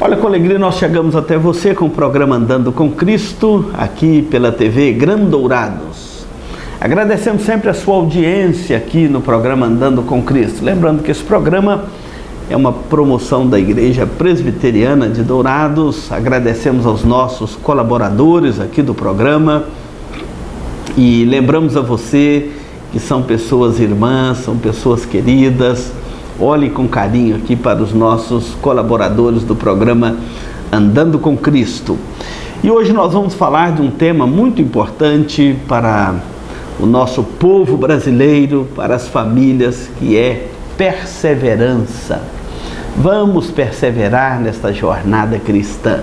Olha, com alegria nós chegamos até você com o programa Andando com Cristo, aqui pela TV Grandourados. Agradecemos sempre a sua audiência aqui no programa Andando com Cristo. Lembrando que esse programa é uma promoção da Igreja Presbiteriana de Dourados. Agradecemos aos nossos colaboradores aqui do programa e lembramos a você que são pessoas irmãs, são pessoas queridas. Olhe com carinho aqui para os nossos colaboradores do programa Andando com Cristo. E hoje nós vamos falar de um tema muito importante para o nosso povo brasileiro, para as famílias, que é perseverança. Vamos perseverar nesta jornada cristã.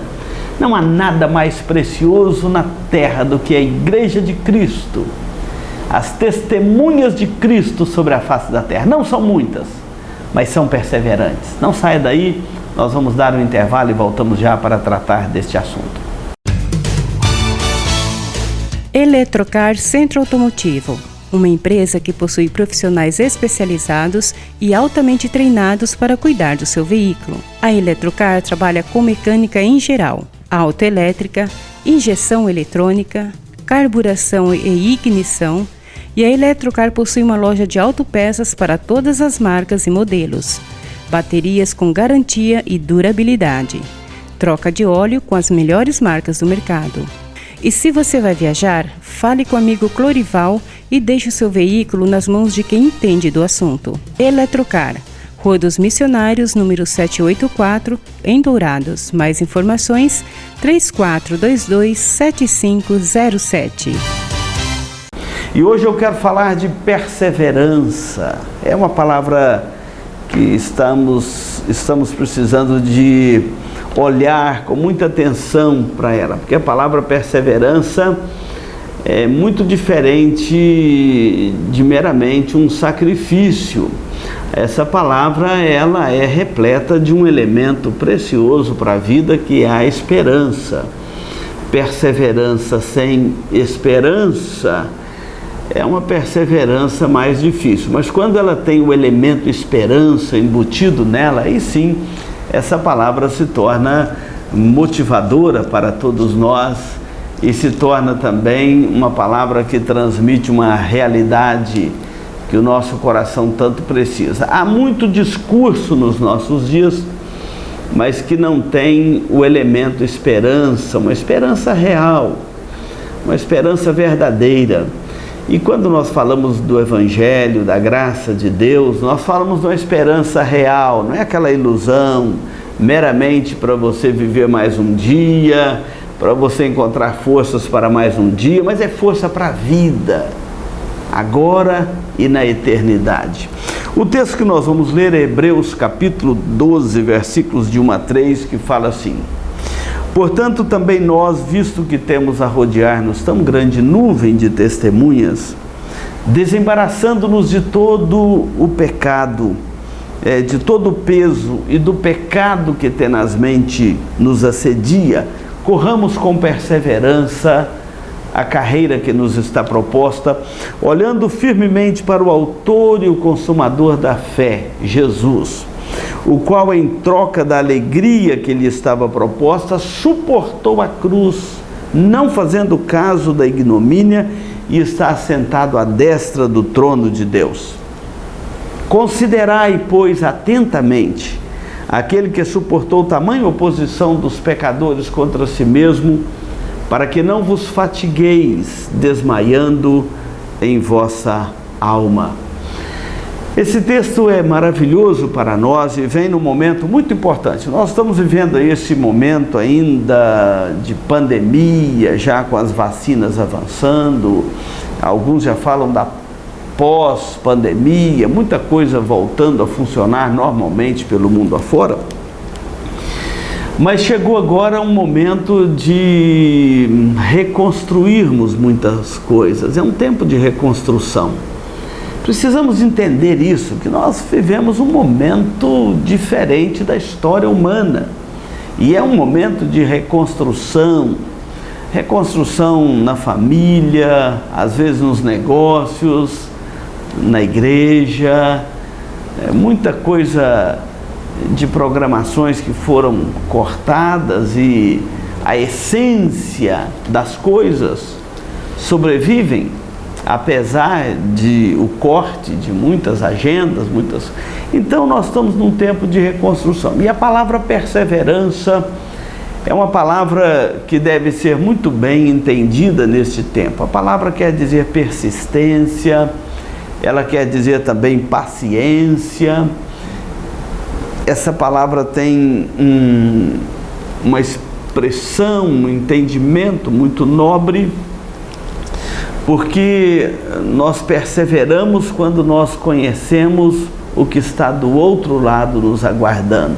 Não há nada mais precioso na terra do que a Igreja de Cristo. As testemunhas de Cristo sobre a face da terra. Não são muitas, mas são perseverantes. Não saia daí, nós vamos dar um intervalo e voltamos já para tratar deste assunto. Eletrocar Centro Automotivo, uma empresa que possui profissionais especializados e altamente treinados para cuidar do seu veículo. A Eletrocar trabalha com mecânica em geral, autoelétrica, injeção eletrônica, carburação e ignição, e a Eletrocar possui uma loja de autopeças para todas as marcas e modelos, baterias com garantia e durabilidade, troca de óleo com as melhores marcas do mercado. E se você vai viajar, fale com o amigo Clorival e deixe o seu veículo nas mãos de quem entende do assunto. Eletrocar, Rua dos Missionários, número 784, em Dourados. Mais informações, 3422-7507. E hoje eu quero falar de perseverança. É uma palavra que estamos precisando de olhar com muita atenção para ela, porque a palavra perseverança é muito diferente de meramente um sacrifício. Essa palavra, ela é repleta de um elemento precioso para a vida, que é a esperança. Perseverança sem esperança é uma perseverança mais difícil, mas quando ela tem o elemento esperança embutido nela, aí sim, essa palavra se torna motivadora para todos nós e se torna também uma palavra que transmite uma realidade que o nosso coração tanto precisa. Há muito discurso nos nossos dias, mas que não tem o elemento esperança, uma esperança real, uma esperança verdadeira. E quando nós falamos do Evangelho, da graça de Deus, nós falamos de uma esperança real, não é aquela ilusão meramente para você viver mais um dia, para você encontrar forças para mais um dia, mas é força para a vida, agora e na eternidade. O texto que nós vamos ler é Hebreus capítulo 12, versículos de 1 a 3, que fala assim: portanto, também nós, visto que temos a rodear-nos tão grande nuvem de testemunhas, desembaraçando-nos de todo o pecado, de todo o peso e do pecado que tenazmente nos assedia, corramos com perseverança a carreira que nos está proposta, olhando firmemente para o autor e o consumador da fé, Jesus, o qual, em troca da alegria que lhe estava proposta, suportou a cruz, não fazendo caso da ignomínia, e está assentado à destra do trono de Deus. Considerai, pois, atentamente aquele que suportou tamanha oposição dos pecadores contra si mesmo, para que não vos fatigueis desmaiando em vossa alma. Esse texto é maravilhoso para nós e vem num momento muito importante. Nós estamos vivendo esse momento ainda de pandemia, já com as vacinas avançando, alguns já falam da pós-pandemia, muita coisa voltando a funcionar normalmente pelo mundo afora. Mas chegou agora um momento de reconstruirmos muitas coisas, é um tempo de reconstrução. Precisamos entender isso, que nós vivemos um momento diferente da história humana. E é um momento de reconstrução, reconstrução na família, às vezes nos negócios, na igreja, muita coisa de programações que foram cortadas e a essência das coisas sobrevivem, apesar de o corte de muitas agendas, Então nós estamos num tempo de reconstrução. E a palavra perseverança é uma palavra que deve ser muito bem entendida neste tempo. A palavra quer dizer persistência, ela quer dizer também paciência. Essa palavra tem uma expressão, um entendimento muito nobre, porque nós perseveramos quando nós conhecemos o que está do outro lado nos aguardando.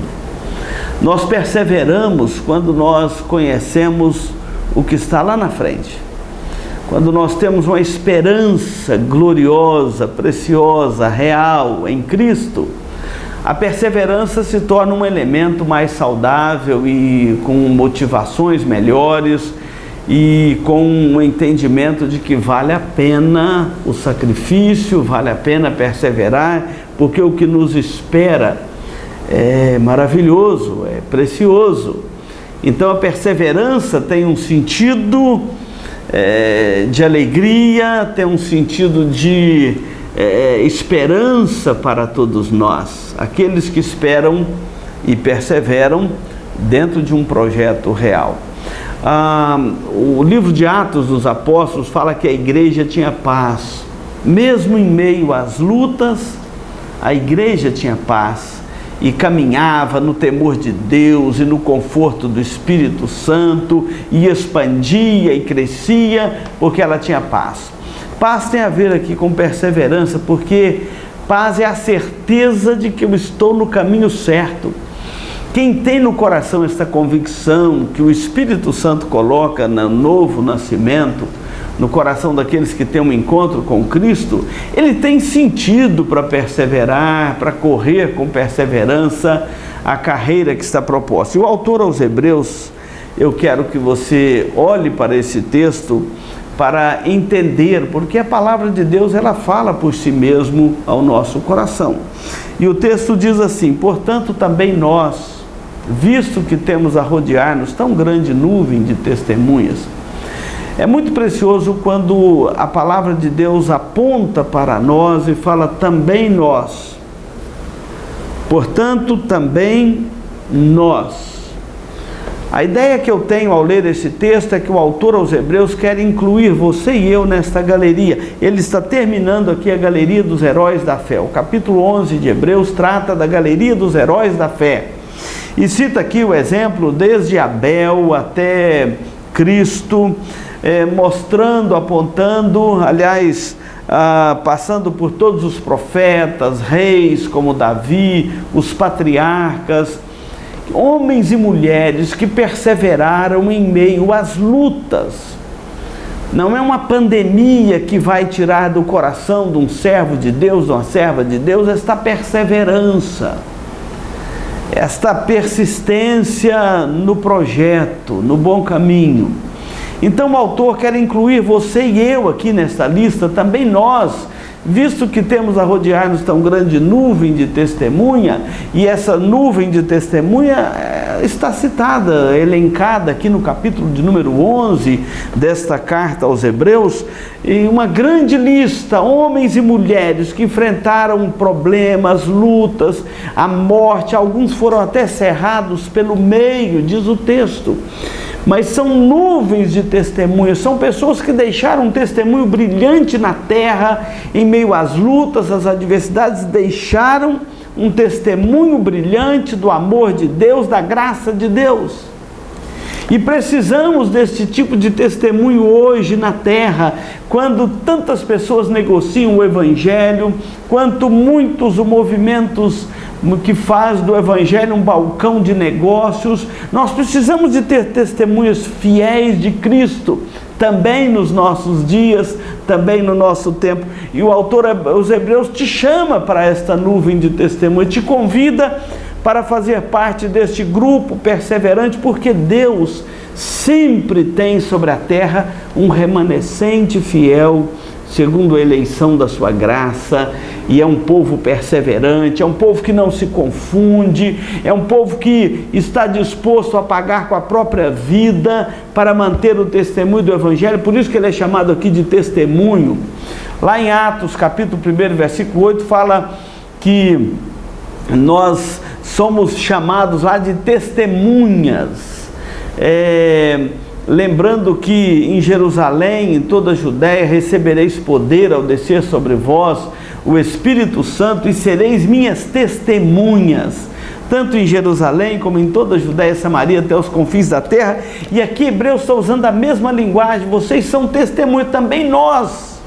Nós perseveramos quando nós conhecemos o que está lá na frente. Quando nós temos uma esperança gloriosa, preciosa, real em Cristo, a perseverança se torna um elemento mais saudável e com motivações melhores e com um entendimento de que vale a pena o sacrifício, vale a pena perseverar, porque o que nos espera é maravilhoso, é precioso. Então a perseverança tem um sentido de alegria, tem um sentido de esperança para todos nós, aqueles que esperam e perseveram dentro de um projeto real. O livro de Atos dos Apóstolos fala que a igreja tinha paz, mesmo em meio às lutas, a igreja tinha paz e caminhava no temor de Deus e no conforto do Espírito Santo e expandia e crescia porque ela tinha paz. Paz tem a ver aqui com perseverança, porque paz é a certeza de que eu estou no caminho certo. Quem tem no coração esta convicção que o Espírito Santo coloca no novo nascimento, no coração daqueles que têm um encontro com Cristo, ele tem sentido para perseverar, para correr com perseverança a carreira que está proposta. E o autor aos Hebreus, eu quero que você olhe para esse texto para entender, porque a palavra de Deus ela fala por si mesmo ao nosso coração. E o texto diz assim: portanto também nós, visto que temos a rodear-nos tão grande nuvem de testemunhas. É muito precioso quando a palavra de Deus aponta para nós e fala também nós. Portanto, também nós. A ideia que eu tenho ao ler esse texto é que o autor aos Hebreus quer incluir você e eu nesta galeria. Ele está terminando aqui a galeria dos heróis da fé. O capítulo 11 de Hebreus trata da galeria dos heróis da fé. E cita aqui o exemplo desde Abel até Cristo, mostrando, apontando, aliás, passando por todos os profetas, reis como Davi, os patriarcas, homens e mulheres que perseveraram em meio às lutas. Não é uma pandemia que vai tirar do coração de um servo de Deus, de uma serva de Deus, esta perseverança, esta persistência no projeto, no bom caminho. Então o autor quer incluir você e eu aqui nesta lista, também nós, visto que temos a rodear-nos tão grande nuvem de testemunha, e essa nuvem de testemunha está citada, elencada aqui no capítulo de número 11 desta carta aos Hebreus, e uma grande lista, homens e mulheres que enfrentaram problemas, lutas, a morte, alguns foram até cerrados pelo meio, diz o texto. Mas são nuvens de testemunhas, são pessoas que deixaram um testemunho brilhante na terra, em meio às lutas, às adversidades, deixaram um testemunho brilhante do amor de Deus, da graça de Deus. E precisamos desse tipo de testemunho hoje na terra, quando tantas pessoas negociam o Evangelho, quanto muitos movimentos que faz do Evangelho um balcão de negócios. Nós precisamos de ter testemunhas fiéis de Cristo, também nos nossos dias, também no nosso tempo. E o autor aos Hebreus te chama para esta nuvem de testemunha, te convida para fazer parte deste grupo perseverante, porque Deus sempre tem sobre a terra um remanescente fiel segundo a eleição da sua graça, e é um povo perseverante, é um povo que não se confunde, é um povo que está disposto a pagar com a própria vida para manter o testemunho do Evangelho. Por isso que ele é chamado aqui de testemunho. Lá em Atos, capítulo 1, versículo 8, fala que nós somos chamados lá de testemunhas, lembrando que em Jerusalém, em toda a Judéia, recebereis poder ao descer sobre vós o Espírito Santo, e sereis minhas testemunhas, tanto em Jerusalém como em toda a Judéia, Samaria, até os confins da terra. E aqui Hebreus está usando a mesma linguagem: vocês são testemunhas, também nós.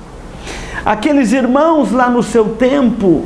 Aqueles irmãos lá no seu tempo,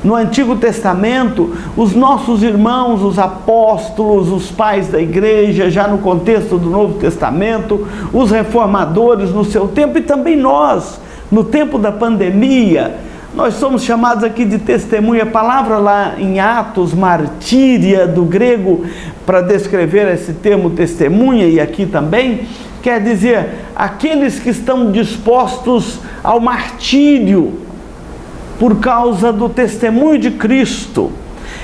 no Antigo Testamento, os nossos irmãos, os apóstolos, os pais da igreja, já no contexto do Novo Testamento, os reformadores no seu tempo, e também nós, no tempo da pandemia, nós somos chamados aqui de testemunha. A palavra lá em Atos, martíria, do grego, para descrever esse termo testemunha, e aqui também, quer dizer, aqueles que estão dispostos ao martírio por causa do testemunho de Cristo.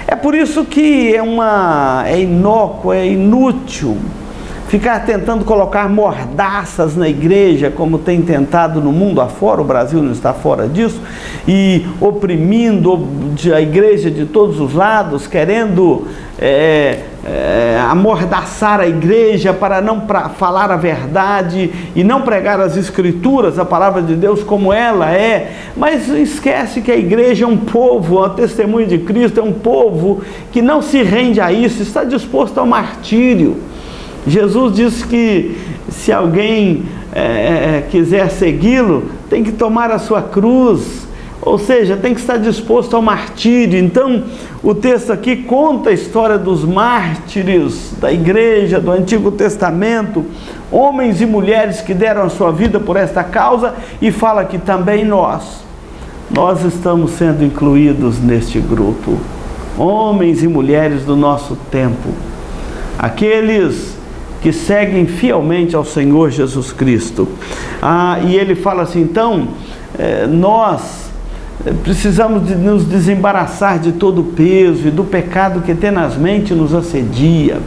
É por isso que é inócuo, é inútil ficar tentando colocar mordaças na igreja, como tem tentado no mundo afora. O Brasil não está fora disso, e oprimindo a igreja de todos os lados, querendo amordaçar a igreja para não falar a verdade e não pregar as Escrituras, a palavra de Deus como ela é. Mas esquece que a igreja é um povo, a testemunha de Cristo é um povo que não se rende a isso, está disposto ao martírio. Jesus disse que se alguém quiser segui-lo, tem que tomar a sua cruz, ou seja, tem que estar disposto ao martírio. Então, o texto aqui conta a história dos mártires da igreja do Antigo Testamento, homens e mulheres que deram a sua vida por esta causa, e fala que também nós estamos sendo incluídos neste grupo, homens e mulheres do nosso tempo, aqueles que seguem fielmente ao Senhor Jesus Cristo. E ele fala assim: então, nós precisamos de nos desembaraçar de todo o peso e do pecado que tenazmente nos assedia.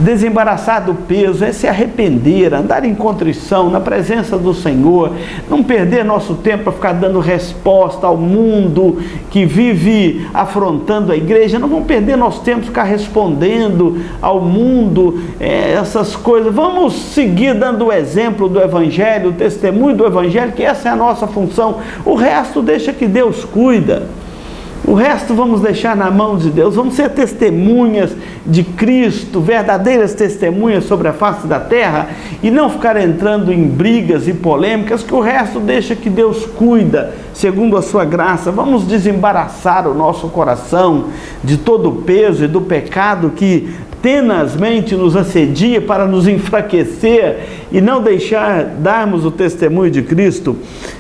Desembaraçar do peso é se arrepender, andar em contrição na presença do Senhor, não perder nosso tempo para ficar dando resposta ao mundo que vive afrontando a igreja. Não vamos perder nosso tempo ficar respondendo ao mundo essas coisas. Vamos seguir dando o exemplo do Evangelho, o testemunho do Evangelho, que essa é a nossa função. O resto deixa que Deus cuida. O resto vamos deixar na mão de Deus. Vamos ser testemunhas de Cristo, verdadeiras testemunhas sobre a face da terra, e não ficar entrando em brigas e polêmicas, que o resto deixa que Deus cuida, segundo a sua graça. Vamos desembaraçar o nosso coração de todo o peso e do pecado que tenazmente nos assedia para nos enfraquecer e não deixar darmos o testemunho de Cristo.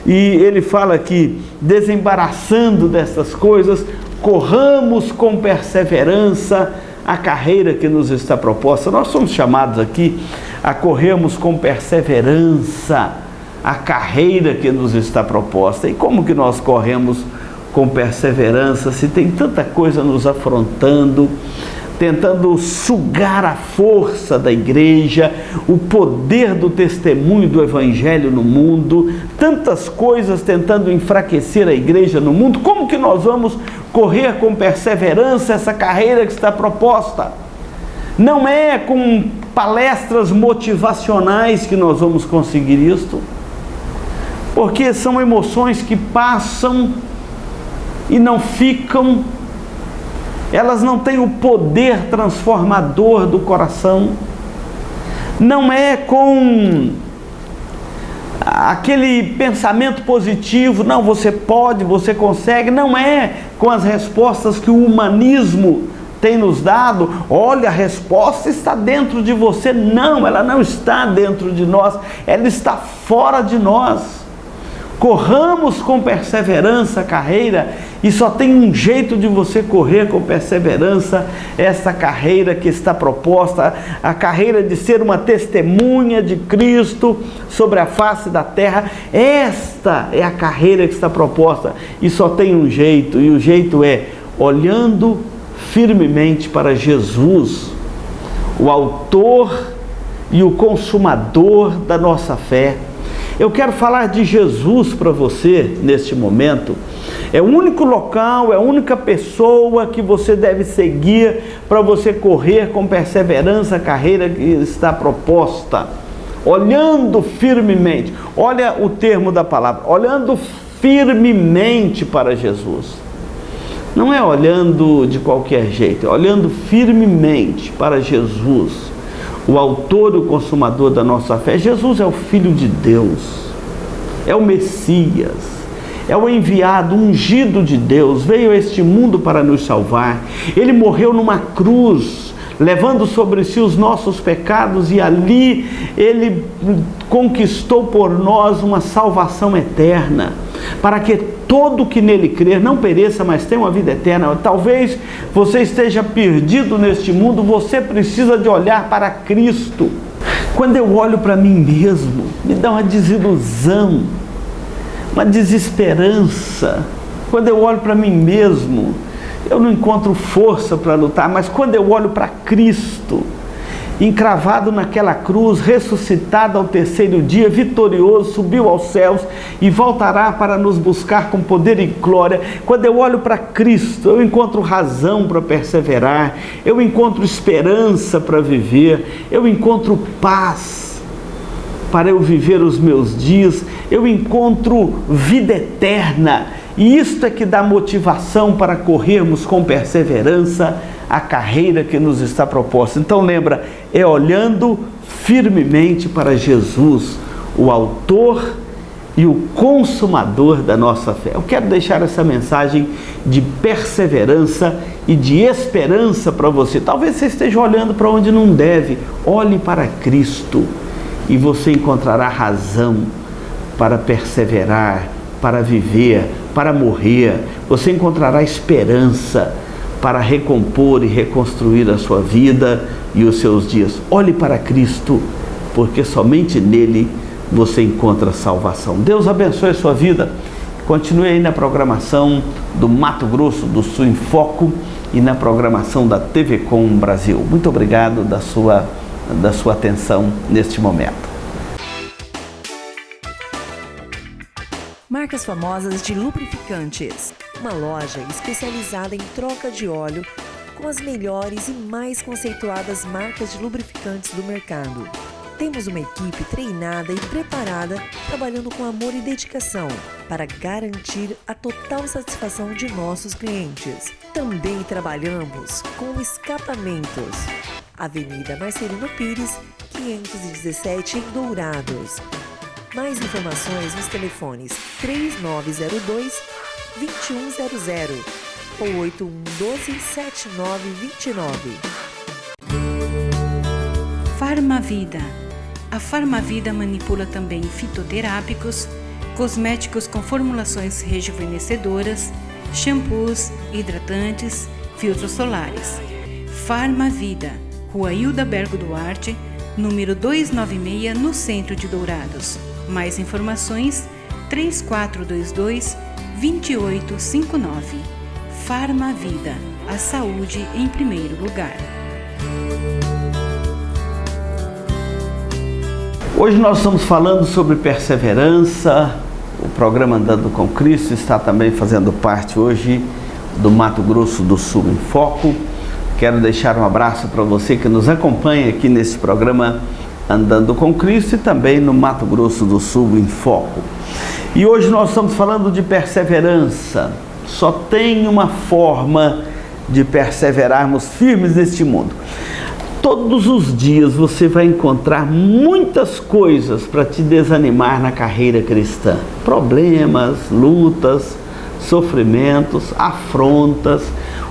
E ele fala que, desembaraçando dessas coisas, corramos com perseverança a carreira que nos está proposta. Nós somos chamados aqui a corrermos com perseverança a carreira que nos está proposta. E como que nós corremos com perseverança se tem tanta coisa nos afrontando, tentando sugar a força da igreja, o poder do testemunho do Evangelho no mundo, tantas coisas tentando enfraquecer a igreja no mundo? Como que nós vamos correr com perseverança essa carreira que está proposta? Não é com palestras motivacionais que nós vamos conseguir isto, porque são emoções que passam e não ficam. Elas não têm o poder transformador do coração. Não é com aquele pensamento positivo: não, você pode, você consegue. Não é com as respostas que o humanismo tem nos dado: olha, a resposta está dentro de você. Não, ela não está dentro de nós, ela está fora de nós. Corramos com perseverança a carreira, e só tem um jeito de você correr com perseverança essa carreira que está proposta, a carreira de ser uma testemunha de Cristo sobre a face da terra. Esta é a carreira que está proposta, e só tem um jeito, e o jeito é olhando firmemente para Jesus, o autor e o consumador da nossa fé. Eu quero falar de Jesus para você neste momento. É o único local, é a única pessoa que você deve seguir para você correr com perseverança a carreira que está proposta. Olhando firmemente, olha o termo da palavra, olhando firmemente para Jesus. Não é olhando de qualquer jeito, é olhando firmemente para Jesus, o autor e o consumador da nossa fé. Jesus é o Filho de Deus, é o Messias, é o enviado, ungido de Deus, veio a este mundo para nos salvar. Ele morreu numa cruz, levando sobre si os nossos pecados, e ali Ele conquistou por nós uma salvação eterna, para que todo que nele crer não pereça, mas tenha uma vida eterna. Talvez você esteja perdido neste mundo, você precisa de olhar para Cristo. Quando eu olho para mim mesmo, me dá uma desilusão, uma desesperança. Quando eu olho para mim mesmo, eu não encontro força para lutar, mas quando eu olho para Cristo, encravado naquela cruz, ressuscitado ao terceiro dia, vitorioso, subiu aos céus e voltará para nos buscar com poder e glória. Quando eu olho para Cristo, eu encontro razão para perseverar, eu encontro esperança para viver, eu encontro paz para eu viver os meus dias, eu encontro vida eterna. E isto é que dá motivação para corrermos com perseverança a carreira que nos está proposta. Então lembra, é olhando firmemente para Jesus, o autor e o consumador da nossa fé. Eu quero deixar essa mensagem de perseverança e de esperança para você. Talvez você esteja olhando para onde não deve. Olhe para Cristo e você encontrará razão para perseverar, para viver, para morrer. Você encontrará esperança para recompor e reconstruir a sua vida e os seus dias. Olhe para Cristo, porque somente nele você encontra salvação. Deus abençoe a sua vida. Continue aí na programação do Mato Grosso do Sul em Foco e na programação da TV Com Brasil. Muito obrigado da sua atenção neste momento. Marcas famosas de lubrificantes. Uma loja especializada em troca de óleo com as melhores e mais conceituadas marcas de lubrificantes do mercado. Temos uma equipe treinada e preparada, trabalhando com amor e dedicação para garantir a total satisfação de nossos clientes. Também trabalhamos com escapamentos. Avenida Marcelino Pires, 517 em Dourados. Mais informações nos telefones 3902-2100 ou 8112-7929. Farmavida. A Farmavida manipula também fitoterápicos, cosméticos com formulações rejuvenescedoras, shampoos, hidratantes, filtros solares. Farmavida, Rua Hilda Bergo Duarte, número 296, no centro de Dourados. Mais informações 3422-2859. Farmavida, a saúde em primeiro lugar. Hoje nós estamos falando sobre perseverança. O programa Andando com Cristo está também fazendo parte hoje do Mato Grosso do Sul em Foco. Quero deixar um abraço para você que nos acompanha aqui nesse programa Andando com Cristo e também no Mato Grosso do Sul em Foco. E hoje nós estamos falando de perseverança. Só tem uma forma de perseverarmos firmes neste mundo. Todos os dias você vai encontrar muitas coisas para te desanimar na carreira cristã. Problemas, lutas, sofrimentos, afrontas,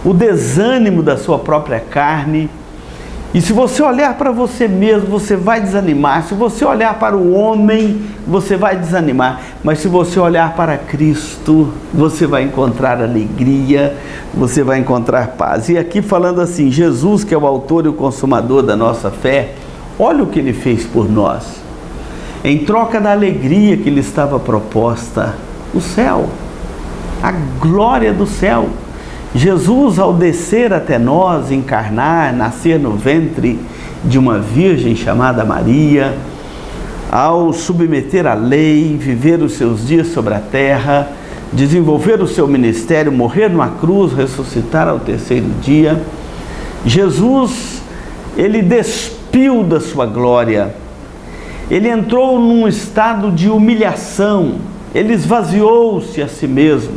o desânimo da sua própria carne. E se você olhar para você mesmo, você vai desanimar. Se você olhar para o homem, você vai desanimar. Mas se você olhar para Cristo, você vai encontrar alegria, você vai encontrar paz. E aqui falando assim, Jesus, que é o autor e o consumador da nossa fé, olha o que Ele fez por nós. Em troca da alegria que lhe estava proposta, o céu, a glória do céu. Jesus, ao descer até nós, encarnar, nascer no ventre de uma virgem chamada Maria, ao submeter a lei, viver os seus dias sobre a terra, desenvolver o seu ministério, morrer numa cruz, ressuscitar ao terceiro dia, Jesus, Ele despiu da sua glória, Ele entrou num estado de humilhação, Ele esvaziou-se a si mesmo,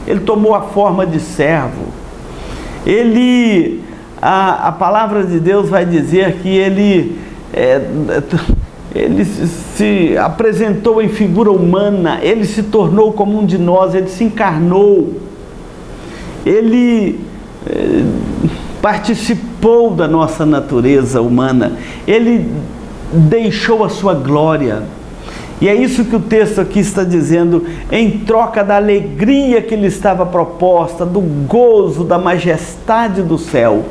Ele tomou a forma de servo. A palavra de Deus vai dizer que Ele se apresentou em figura humana, Ele se tornou como um de nós, Ele se encarnou, Ele participou da nossa natureza humana, Ele deixou a sua glória. E é isso que o texto aqui está dizendo, em troca da alegria que lhe estava proposta, do gozo, da majestade do céu,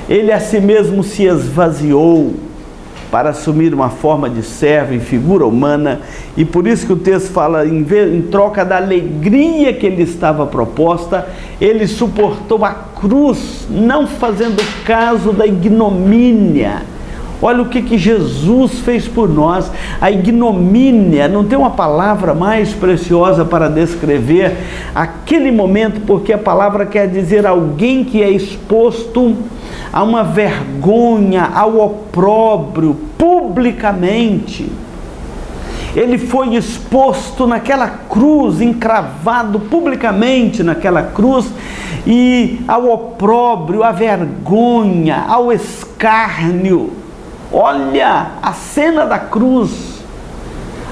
Ele a si mesmo se esvaziou para assumir uma forma de servo em figura humana, e por isso que o texto fala, em troca da alegria que lhe estava proposta, Ele suportou a cruz, não fazendo caso da ignomínia. Olha o que Jesus fez por nós. A ignomínia, não tem uma palavra mais preciosa para descrever aquele momento, porque a palavra quer dizer alguém que é exposto a uma vergonha, ao opróbrio, publicamente. Ele foi exposto naquela cruz, encravado publicamente naquela cruz, e ao opróbrio, à vergonha, ao escárnio. Olha a cena da cruz,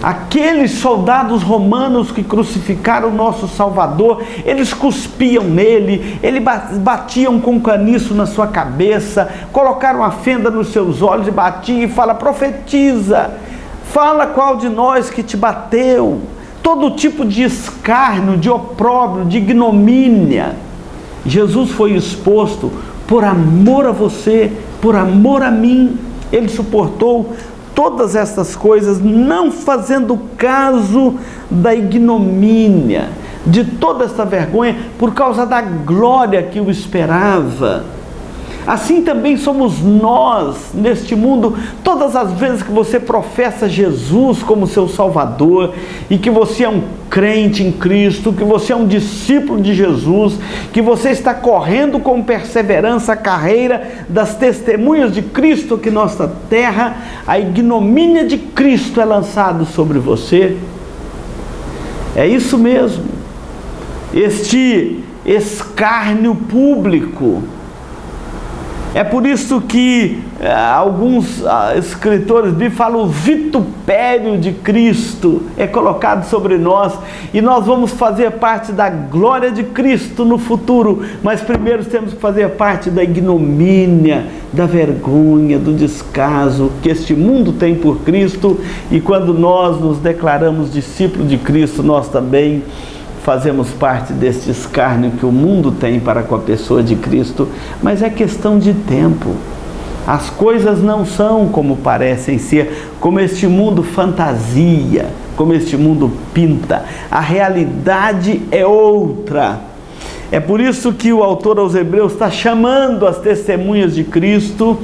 aqueles soldados romanos que crucificaram o nosso Salvador, eles cuspiam nele, eles batiam com um caniço na sua cabeça, colocaram uma fenda nos seus olhos e batiam e fala, profetiza, fala qual de nós que te bateu. Todo tipo de escárnio, de opróbrio, de ignomínia. Jesus foi exposto por amor a você, por amor a mim. Ele suportou todas essas coisas, não fazendo caso da ignomínia, de toda essa vergonha, por causa da glória que o esperava. Assim também somos nós neste mundo. Todas as vezes que você professa Jesus como seu Salvador, e que você é um crente em Cristo, que você é um discípulo de Jesus, que você está correndo com perseverança a carreira das testemunhas de Cristo aqui na nossa terra, a ignomínia de Cristo é lançada sobre você. É isso mesmo, este escárnio público. É por isso que alguns escritores bíblicos falam, o vitupério de Cristo é colocado sobre nós, e nós vamos fazer parte da glória de Cristo no futuro, mas primeiro temos que fazer parte da ignomínia, da vergonha, do descaso que este mundo tem por Cristo, e quando nós nos declaramos discípulos de Cristo, nós também fazemos parte deste escárnio que o mundo tem para com a pessoa de Cristo, mas é questão de tempo. As coisas não são como parecem ser, como este mundo fantasia, como este mundo pinta. A realidade é outra. É por isso que o autor aos Hebreus está chamando as testemunhas de Cristo,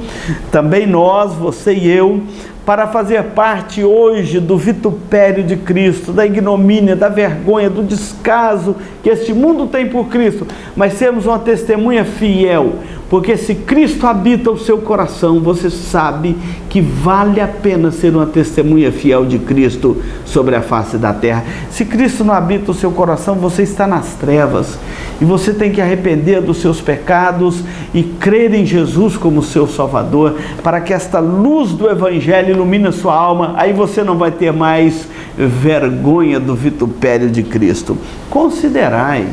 também nós, você e eu, para fazer parte hoje do vitupério de Cristo, da ignomínia, da vergonha, do descaso que este mundo tem por Cristo, mas sermos uma testemunha fiel, porque se Cristo habita o seu coração, você sabe que vale a pena ser uma testemunha fiel de Cristo sobre a face da terra. Se Cristo não habita o seu coração, você está nas trevas, e você tem que arrepender dos seus pecados e crer em Jesus como seu Salvador, para que esta luz do Evangelho ilumine a sua alma. Aí você não vai ter mais vergonha do vitupério de Cristo. Considerai.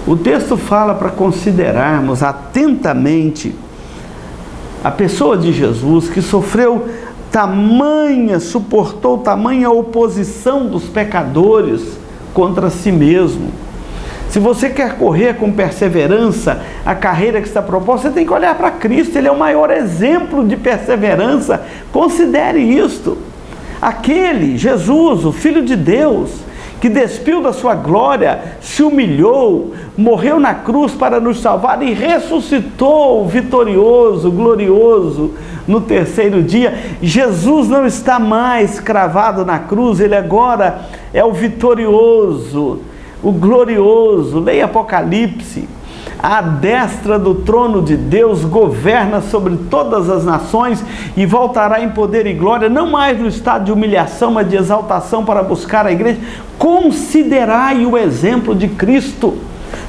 O texto fala para considerarmos atentamente a pessoa de Jesus, que suportou tamanha oposição dos pecadores contra si mesmo. Se você quer correr com perseverança a carreira que está proposta, você tem que olhar para Cristo. Ele é o maior exemplo de perseverança. Considere isto. Aquele, Jesus, o Filho de Deus, que despiu da sua glória, se humilhou, morreu na cruz para nos salvar e ressuscitou vitorioso, glorioso no terceiro dia. Jesus não está mais cravado na cruz, ele agora é o vitorioso, o glorioso. Leia Apocalipse. À destra do trono de Deus, governa sobre todas as nações e voltará em poder e glória, não mais no estado de humilhação, mas de exaltação para buscar a igreja. Considerai o exemplo de Cristo.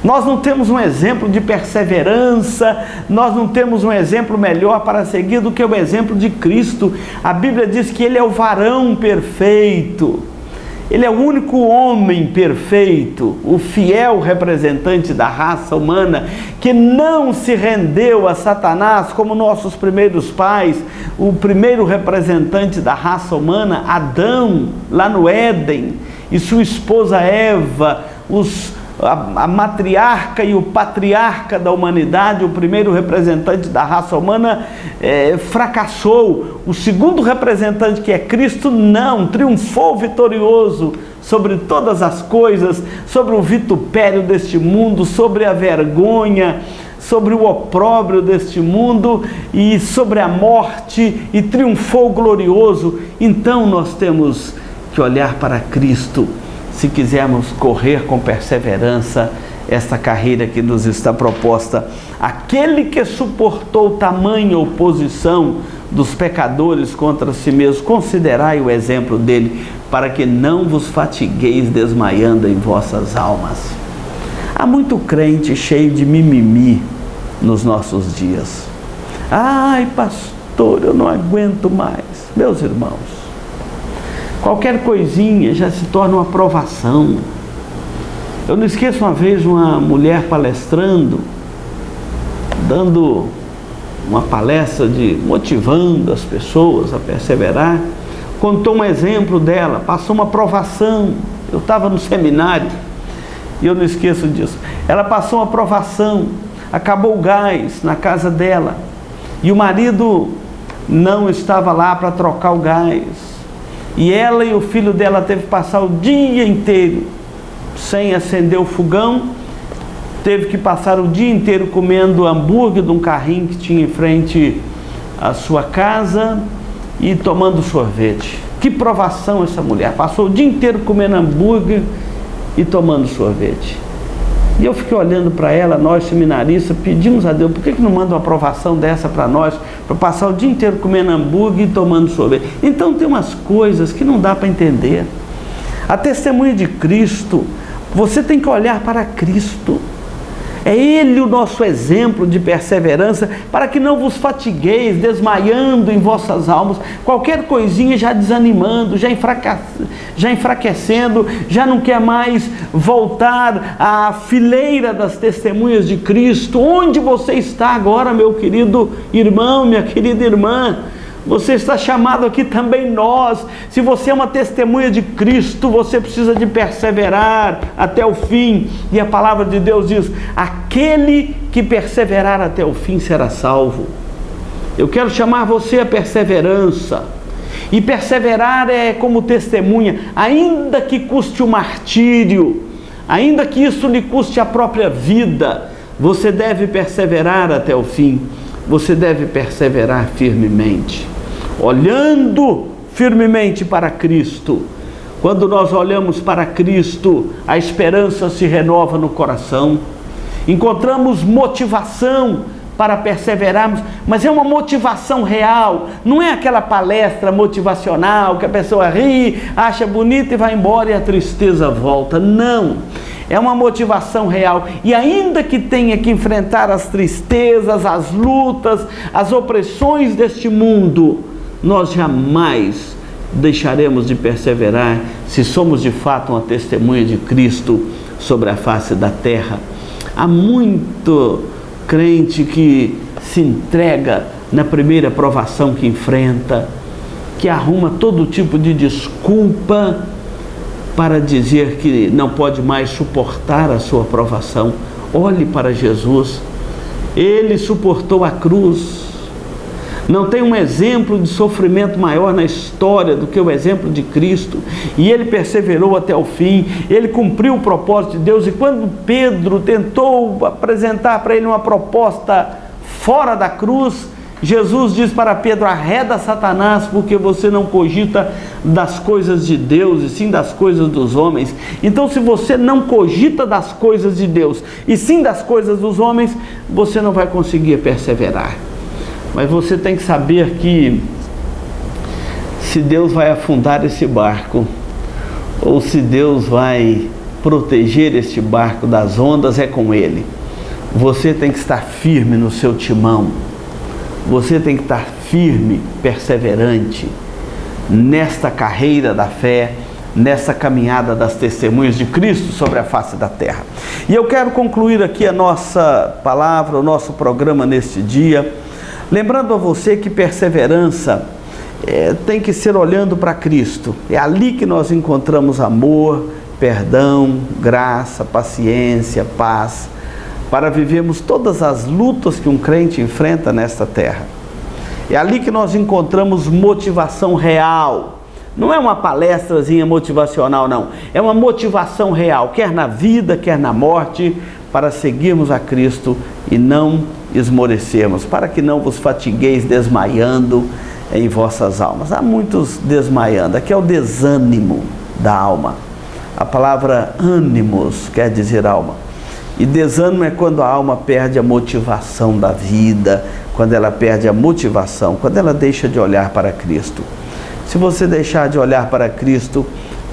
Nós não temos um exemplo de perseverança, nós não temos um exemplo melhor para seguir do que o exemplo de Cristo. A Bíblia diz que ele é o varão perfeito. Ele é o único homem perfeito, o fiel representante da raça humana, que não se rendeu a Satanás como nossos primeiros pais. O primeiro representante da raça humana, Adão, lá no Éden, e sua esposa Eva, a matriarca e o patriarca da humanidade, o primeiro representante da raça humana, fracassou. O segundo representante, que é Cristo, não, triunfou vitorioso sobre todas as coisas, sobre o vitupério deste mundo, sobre a vergonha, sobre o opróbrio deste mundo e sobre a morte, e triunfou glorioso. Então nós temos que olhar para Cristo se quisermos correr com perseverança esta carreira que nos está proposta. Aquele que suportou tamanha oposição dos pecadores contra si mesmo, considerai o exemplo dele, para que não vos fatigueis desmaiando em vossas almas. Há muito crente cheio de mimimi nos nossos dias. Ai, pastor, eu não aguento mais. Meus irmãos, qualquer coisinha já se torna uma provação. Eu não esqueço uma vez uma mulher palestrando, dando uma palestra motivando as pessoas a perseverar. Contou um exemplo dela, passou uma provação. Eu estava no seminário e eu não esqueço disso. Ela passou uma provação, acabou o gás na casa dela e o marido não estava lá para trocar o gás. E ela e o filho dela teve que passar o dia inteiro sem acender o fogão, teve que passar o dia inteiro comendo hambúrguer de um carrinho que tinha em frente à sua casa e tomando sorvete. Que provação essa mulher! Passou o dia inteiro comendo hambúrguer e tomando sorvete. E eu fiquei olhando para ela, nós seminaristas, pedimos a Deus, por que não manda uma provação dessa para nós, para passar o dia inteiro comendo hambúrguer e tomando sorvete? Então tem umas coisas que não dá para entender. A testemunha de Cristo, você tem que olhar para Cristo. É Ele o nosso exemplo de perseverança, para que não vos fatigueis, desmaiando em vossas almas, qualquer coisinha já desanimando, já enfraquecendo, já não quer mais voltar à fileira das testemunhas de Cristo. Onde você está agora, meu querido irmão, minha querida irmã? Você está chamado aqui também nós. Se você é uma testemunha de Cristo, você precisa de perseverar até o fim. E a palavra de Deus diz: aquele que perseverar até o fim será salvo. Eu quero chamar você à perseverança. E perseverar é como testemunha, ainda que custe o martírio, ainda que isso lhe custe a própria vida, você deve perseverar até o fim. Você deve perseverar firmemente, olhando firmemente para Cristo. Quando nós olhamos para Cristo, a esperança se renova no coração, encontramos motivação para perseverarmos, mas é uma motivação real, não é aquela palestra motivacional que a pessoa ri, acha bonita e vai embora e a tristeza volta. Não, é uma motivação real. E ainda que tenha que enfrentar as tristezas, as lutas, as opressões deste mundo, nós jamais deixaremos de perseverar se somos de fato uma testemunha de Cristo sobre a face da terra. Há muito crente que se entrega na primeira provação que enfrenta, que arruma todo tipo de desculpa para dizer que não pode mais suportar a sua provação. Olhe para Jesus, Ele suportou a cruz. Não tem um exemplo de sofrimento maior na história do que o exemplo de Cristo. E Ele perseverou até o fim, Ele cumpriu o propósito de Deus. E quando Pedro tentou apresentar para ele uma proposta fora da cruz, Jesus diz para Pedro: arreda Satanás, porque você não cogita das coisas de Deus, e sim das coisas dos homens. Então, se você não cogita das coisas de Deus, e sim das coisas dos homens, você não vai conseguir perseverar. Mas você tem que saber que se Deus vai afundar esse barco, ou se Deus vai proteger este barco das ondas, é com Ele. Você tem que estar firme no seu timão. Você tem que estar firme, perseverante, nesta carreira da fé, nessa caminhada das testemunhas de Cristo sobre a face da terra. E eu quero concluir aqui a nossa palavra, o nosso programa neste dia, lembrando a você que perseverança tem que ser olhando para Cristo. É ali que nós encontramos amor, perdão, graça, paciência, paz, para vivermos todas as lutas que um crente enfrenta nesta terra. É ali que nós encontramos motivação real. Não é uma palestrazinha motivacional, não. É uma motivação real, quer na vida, quer na morte, para seguirmos a Cristo e não esmorecermos, para que não vos fatigueis desmaiando em vossas almas. Há muitos desmaiando. Aqui é o desânimo da alma. A palavra ânimos quer dizer alma. E desânimo é quando a alma perde a motivação da vida, quando ela perde a motivação, quando ela deixa de olhar para Cristo. Se você deixar de olhar para Cristo,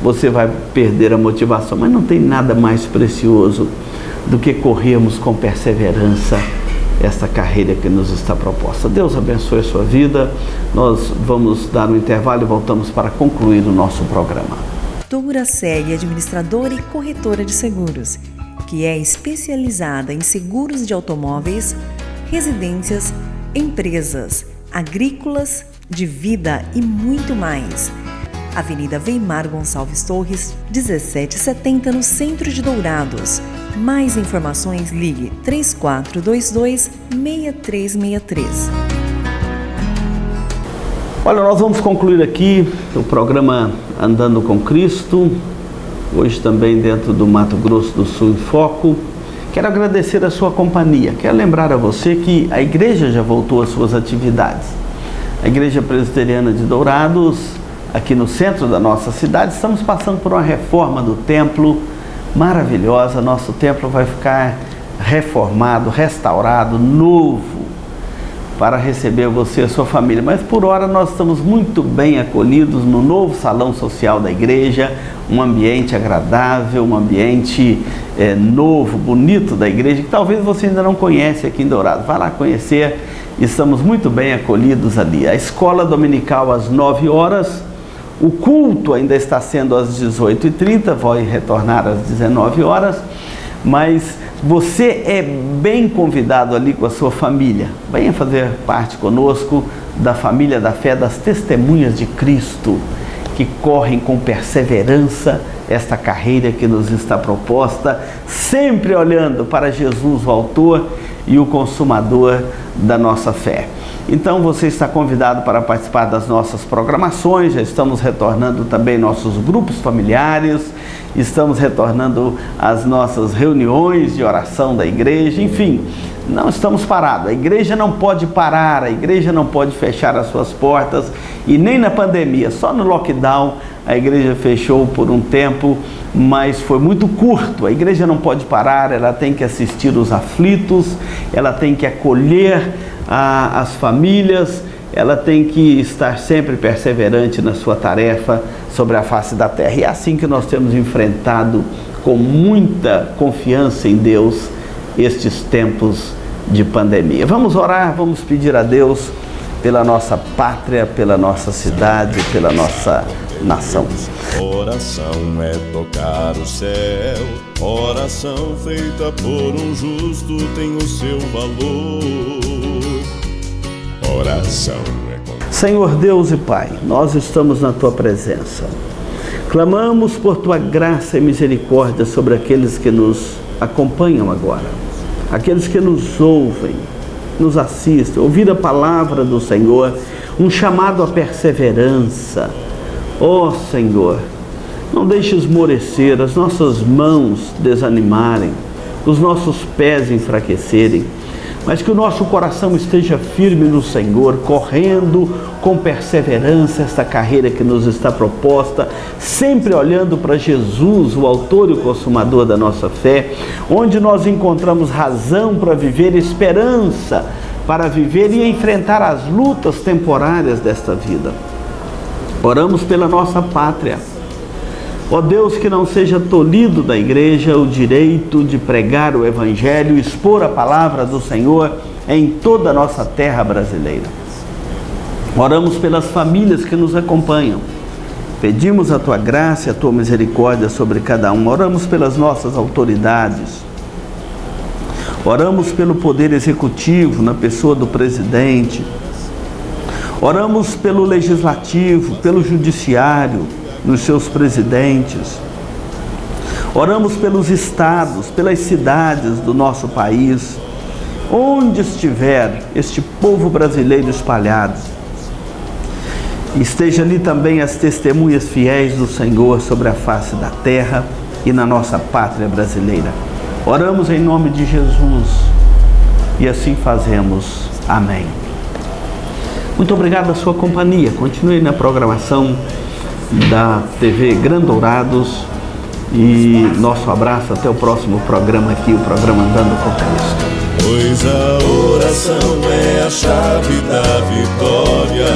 você vai perder a motivação. Mas não tem nada mais precioso do que corrermos com perseverança esta carreira que nos está proposta. Deus abençoe a sua vida. Nós vamos dar um intervalo e voltamos para concluir o nosso programa. Doura Selle, administradora e corretora de seguros, que é especializada em seguros de automóveis, residências, empresas, agrícolas, de vida e muito mais. Avenida Weimar Gonçalves Torres, 1770, no centro de Dourados. Mais informações, ligue 3422-6363. Olha, nós vamos concluir aqui o programa Andando com Cristo, hoje também dentro do Mato Grosso do Sul em Foco. Quero agradecer a sua companhia. Quero lembrar a você que a igreja já voltou às suas atividades. A Igreja Presbiteriana de Dourados, aqui no centro da nossa cidade, estamos passando por uma reforma do templo maravilhosa. Nosso templo vai ficar reformado, restaurado, novo, para receber você e a sua família. Mas por hora nós estamos muito bem acolhidos no novo salão social da igreja, um ambiente agradável, um ambiente novo, bonito da igreja, que talvez você ainda não conhece aqui em Dourados. Vá lá conhecer, estamos muito bem acolhidos ali. A escola dominical às 9 horas, o culto ainda está sendo às 18h30, vai retornar às 19 horas, mas você é bem convidado ali com a sua família. Venha fazer parte conosco da família da fé, das testemunhas de Cristo, que correm com perseverança esta carreira que nos está proposta, sempre olhando para Jesus, o autor e o consumador da nossa fé. Então você está convidado para participar das nossas programações. Já estamos retornando também nossos grupos familiares, estamos retornando as nossas reuniões de oração da igreja, enfim, não estamos parados. A igreja não pode parar, a igreja não pode fechar as suas portas, e nem na pandemia. Só no lockdown a igreja fechou por um tempo, mas foi muito curto. A igreja não pode parar, ela tem que assistir os aflitos, ela tem que acolher as famílias, ela tem que estar sempre perseverante na sua tarefa sobre a face da terra. E é assim que nós temos enfrentado com muita confiança em Deus estes tempos de pandemia. Vamos orar, vamos pedir a Deus pela nossa pátria, pela nossa cidade, pela nossa nação. Oração é tocar o céu, oração feita por um justo tem o seu valor. oração é com... Senhor Deus e Pai, nós estamos na Tua presença. Clamamos por Tua graça e misericórdia sobre aqueles que nos acompanham agora, aqueles que nos ouvem, nos assistem, ouvir a palavra do Senhor, um chamado à perseverança. Ó Senhor, não deixe esmorecer, as nossas mãos desanimarem, os nossos pés enfraquecerem, mas que o nosso coração esteja firme no Senhor, correndo com perseverança esta carreira que nos está proposta, sempre olhando para Jesus, o autor e o consumador da nossa fé, onde nós encontramos razão para viver, esperança para viver e enfrentar as lutas temporárias desta vida. Oramos pela nossa pátria. Ó Deus, que não seja tolhido da igreja o direito de pregar o Evangelho e expor a palavra do Senhor em toda a nossa terra brasileira. Oramos pelas famílias que nos acompanham. Pedimos a Tua graça e a Tua misericórdia sobre cada um. Oramos pelas nossas autoridades. Oramos pelo Poder Executivo, na pessoa do presidente. Oramos pelo Legislativo, pelo Judiciário, nos seus presidentes. Oramos pelos estados, pelas cidades do nosso país, onde estiver este povo brasileiro espalhado. Esteja ali também as testemunhas fiéis do Senhor sobre a face da terra e na nossa pátria brasileira. Oramos em nome de Jesus e assim fazemos. Amém. Muito obrigado pela sua companhia. Continue na programação da TV Grandourados e nosso abraço até o próximo programa aqui, o programa Andando com Cristo. Pois a oração é a chave da vitória.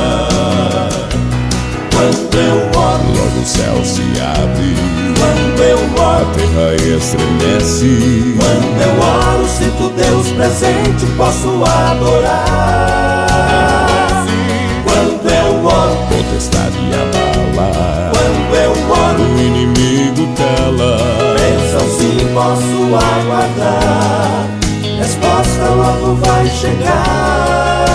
Quando eu oro, logo o céu se abre. Quando eu oro, a terra estremece. Quando eu oro, sinto Deus presente, posso adorar. Quando eu oro, potestade abala. Quando eu oro, o inimigo tela. Bênção sim, posso aguardar. Resposta logo vai chegar.